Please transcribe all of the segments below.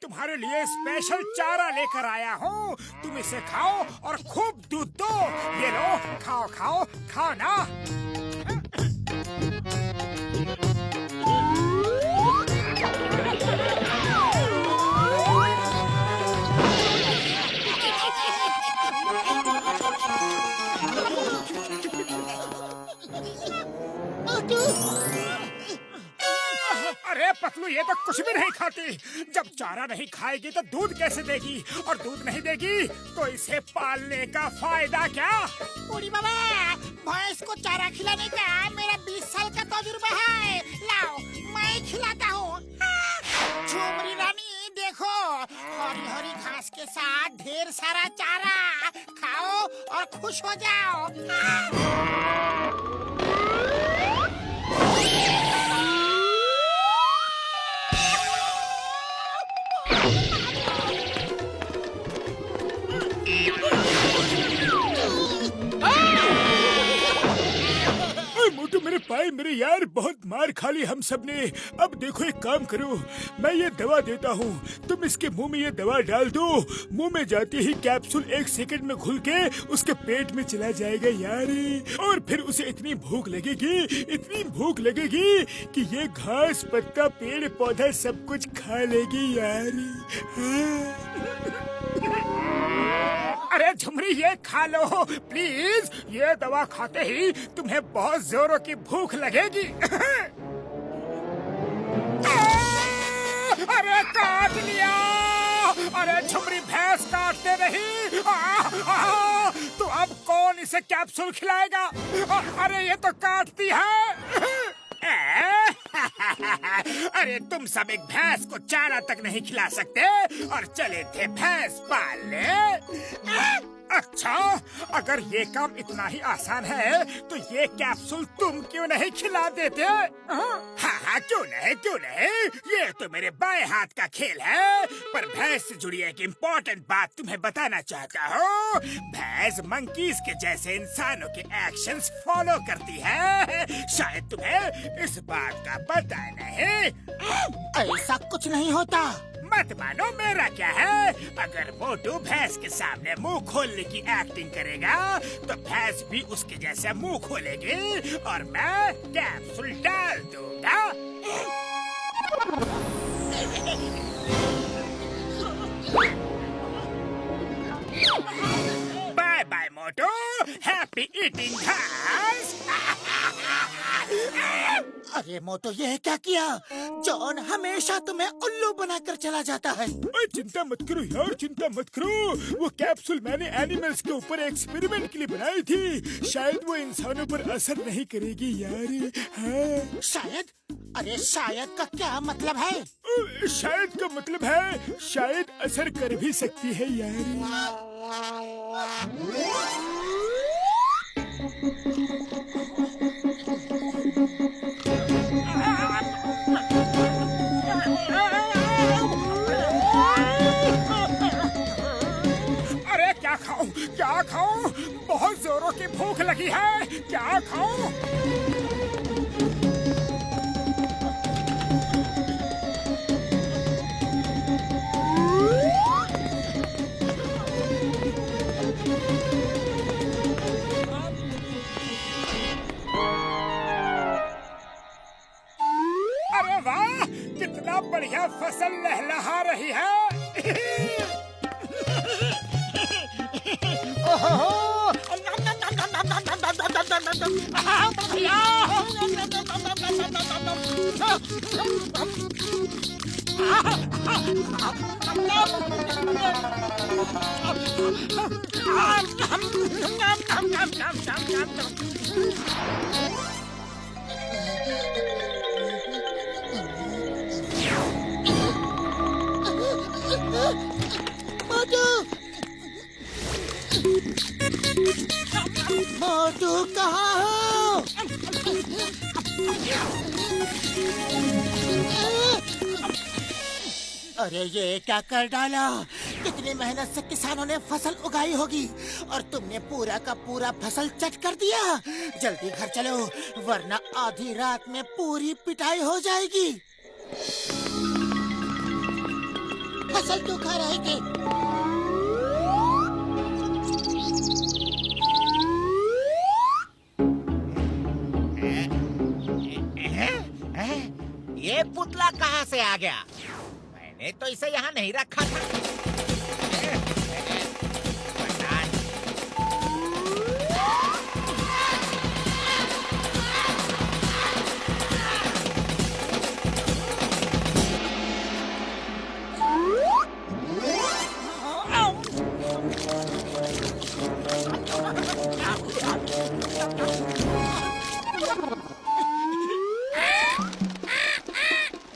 तुम्हारे लिए स्पेशल चारा लेकर आया हूँ। तुम इसे खाओ और खूब दूध दो। ये लो, खाओ खाओ खाओ ना। अरे पतलू, ये तो कुछ भी नहीं खाती। जब चारा नहीं खाएगी तो दूध कैसे देगी, और दूध नहीं देगी तो इसे पालने का फायदा क्या? बूढ़ी बाबा, भैंस को चारा खिलाने का मेरा 20 साल का तजुर्बा है। लाओ, मैं खिलाता हूँ। झुमरी रानी देखो, हरी हरी घास के साथ ढेर सारा चारा खाओ और खुश हो जाओ। मोटू, मेरे पाए मेरे यार, बहुत मार खा ली हम सब ने। अब देखो, एक काम करो, मैं ये दवा देता हूँ, तुम इसके मुंह में ये दवा डाल दो। मुंह में जाते ही कैप्सूल 1 सेकंड में घुल के उसके पेट में चला जाएगा यार। और फिर उसे इतनी भूख लगेगी कि ये घास पत्ता पेड़ पौधा सब कुछ खा लेगी यार। अरे झुमरी, ये खा लो प्लीज। ये दवा खाते ही तुम्हें बहुत जोरों की भूख लगेगी। अरे काट लिया। अरे झुमरी, भैंस काटते नहीं। तो अब कौन इसे कैप्सूल खिलाएगा? अरे ये तो काटती है। अरे तुम सब एक भैंस को चारा तक नहीं खिला सकते और चले थे भैंस पालने। अच्छा, अगर ये काम इतना ही आसान है तो ये कैप्सूल तुम क्यों नहीं खिला देते? हाँ, क्यों नहीं, ये तो मेरे बाएं हाथ का खेल है। पर भैंस से जुड़ी एक इम्पोर्टेंट बात तुम्हें बताना चाहता हूँ। भैंस मंकीज के जैसे इंसानों के एक्शंस फॉलो करती है। शायद तुम्हें इस बात का पता नहीं। ऐसा कुछ नहीं होता। मत मानो, मेरा क्या है। अगर मोटू भैंस के सामने मुंह खोलने की एक्टिंग करेगा तो भैंस भी उसके जैसा मुंह खोलेगी और मैं कैप्सूल डाल दूंगा। बाय बाय मोटू, हैप्पी ईटिंग घास। अरे मोटो, ये क्या किया? जॉन हमेशा तुम्हें उल्लू बनाकर चला जाता है। चिंता मत करो यार, चिंता मत करो। वो कैप्सूल मैंने एनिमल्स के ऊपर एक्सपेरिमेंट के लिए बनाई थी। शायद वो इंसानों पर असर नहीं करेगी यार। हाँ। शायद? अरे शायद का क्या मतलब है? शायद का मतलब है शायद असर कर भी सकती है यार। अरे क्या खाऊं? बहुत जोरों की भूख लगी है। क्या खाऊं? अरे वाह, कितना बढ़िया फसल लहलहा रही है। मोटू कहाँ हो? अरे ये क्या कर डाला? कितनी मेहनत से किसानों ने फसल उगाई होगी और तुमने पूरा का पूरा फसल चट कर दिया। जल्दी घर चलो, वरना आधी रात में पूरी पिटाई हो जाएगी। फसल तो खा रहे थे। ये पुतला कहाँ से आ गया? मैंने तो इसे यहाँ नहीं रखा था।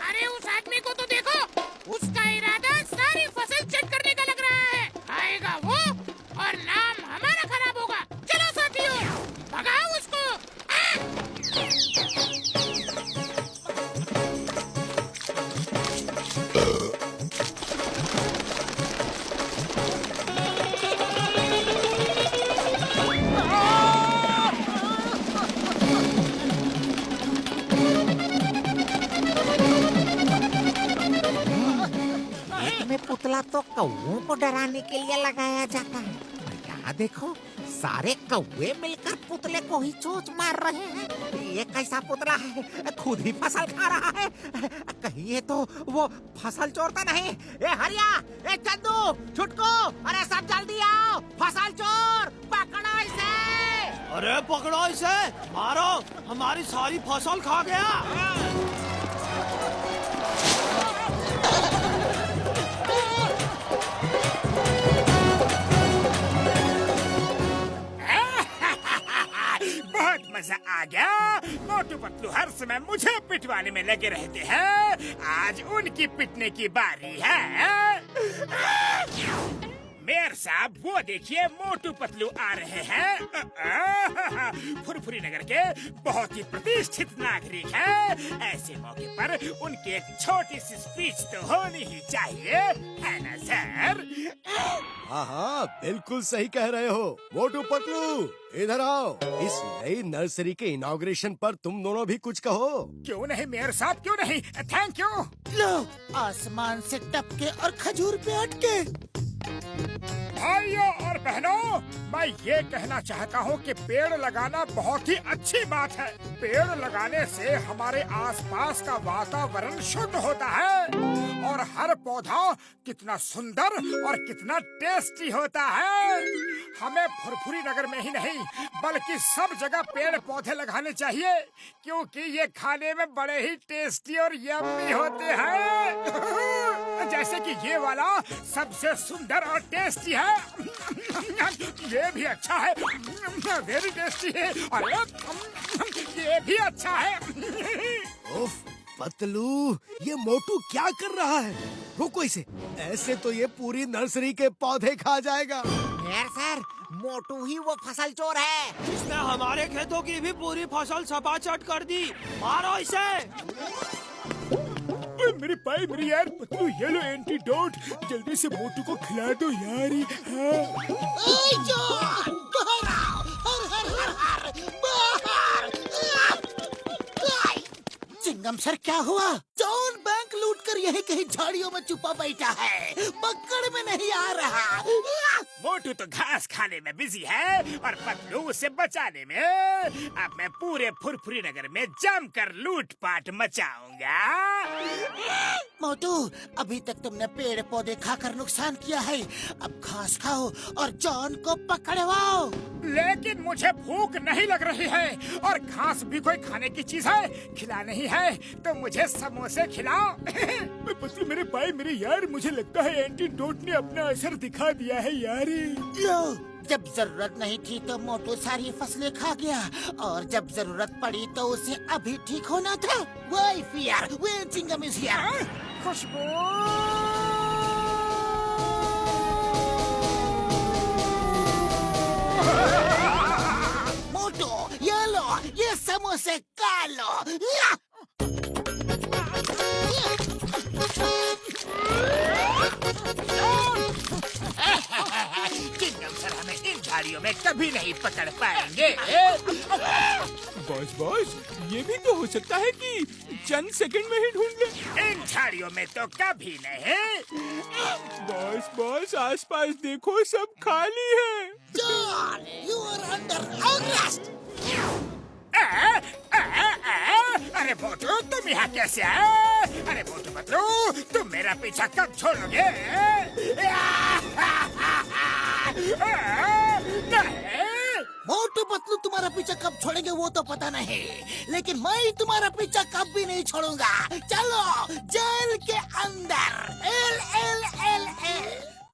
अरे उस आदमी को तो देखो, उसका इरादा सारी फसल चेक करने का लग रहा है। आएगा वो और नाम हमारा खराब होगा। चलो साथियों, भगाओ उसको। में पुतला तो कौओं को डराने के लिए लगाया जाता है। यहाँ देखो, सारे कौवे मिलकर पुतले को ही चोंच मार रहे हैं। ये कैसा पुतला है, खुद ही फसल खा रहा है। कहीं ये तो वो फसल चोर तो नहीं? ए हरिया, ए चंदू, छुटको, अरे सब जल्दी आओ, फसल चोर पकड़ो इसे। अरे पकड़ो इसे, मारो, हमारी सारी फसल खा गया। बहुत मजा आ गया। मोटू पतलू हर समय मुझे पिटवाने में लगे रहते हैं। आज उनकी पिटने की बारी है। मेयर साहब, वो देखिए मोटू पतलू आ रहे हैं। फुरफुरी नगर के बहुत ही प्रतिष्ठित नागरिक हैं। ऐसे मौके पर उनकी एक छोटी सी स्पीच तो होनी ही चाहिए, है ना सर? हाँ हाँ, बिल्कुल सही कह रहे हो। मोटू पतलू, इधर आओ। इस नई नर्सरी के इनॉग्रेशन पर तुम दोनों भी कुछ कहो। क्यों नहीं मेयर साहब, क्यों नहीं। Thank you. लो, आसमान से टपके और खजूर पे अटके। भाइयों और बहनों, मैं ये कहना चाहता हूँ कि पेड़ लगाना बहुत ही अच्छी बात है। पेड़ लगाने से हमारे आसपास का वातावरण शुद्ध होता है और हर पौधा कितना सुंदर और कितना टेस्टी होता है। हमें फुरफुरी नगर में ही नहीं बल्कि सब जगह पेड़ पौधे लगाने चाहिए, क्योंकि ये खाने में बड़े ही टेस्टी और यम्मी होते हैं। जैसे कि ये वाला सबसे सुंदर और टेस्टी है। ये भी अच्छा है, वेरी टेस्टी है। अरे ये भी अच्छा है। उफ, पतलू, ये मोटू क्या कर रहा है? रुको इसे, ऐसे तो ये पूरी नर्सरी के पौधे खा जाएगा। मेयर सर, मोटू ही वो फसल चोर है। इसने हमारे खेतों की भी पूरी फसल सपाचट कर दी। मारो इसे। मेरे भाई, मेरी यार पतलू, ये लो एंटीडोट। जल्दी से मोटू को खिला दो यार। चिंगम सर, क्या हुआ? जॉन बैंक लूटकर यही कहीं झाड़ियों में छुपा बैठा है, पकड़ में नहीं आ रहा। मोटू तो घास खाने में बिजी है और पतलू उसे बचाने में। अब मैं पूरे फुरफुरी नगर में जमकर लूटपाट मचाऊंगा। मोटू, अभी तक तुमने पेड़ पौधे खाकर नुकसान किया है। अब घास खाओ और जॉन को पकड़वाओ। लेकिन मुझे भूख नहीं लग रही है और घास भी कोई खाने की चीज है। खिला नहीं है तो मुझे समोसे खिलाओ। पतलू मेरे भाई, मेरे यार, मुझे लगता है एंटीडोट ने अपना असर दिखा दिया है यार। लो, जब जरूरत नहीं थी तो मोटू सारी फसलें खा गया और जब जरूरत पड़ी तो उसे अभी ठीक होना था। वही फियर, वही चिंगम इज हियर। खुशबू, मोटू, ये लो, ये समोसे खा लो। चिंगम सर हमें झाड़ियों में कभी नहीं पकड़ पाएंगे। बॉस बॉस, ये भी तो हो सकता है कि चंद सेकंड में ही ढूंढ ले। इन झाड़ियों में तो कभी नहीं। बॉस बॉस, आसपास देखो, सब खाली है। John, you are under arrest. अरे मोटू, तुम यहाँ कैसे आए? अरे मोटू पतलू, तुम मेरा पीछा कब छोड़ोगे? नहीं। मोटू पतलू तुम्हारा पीछा कब छोड़ेंगे वो तो पता नहीं, लेकिन मैं तुम्हारा पीछा कब भी नहीं छोड़ूंगा। चलो जेल के अंदर। L L L L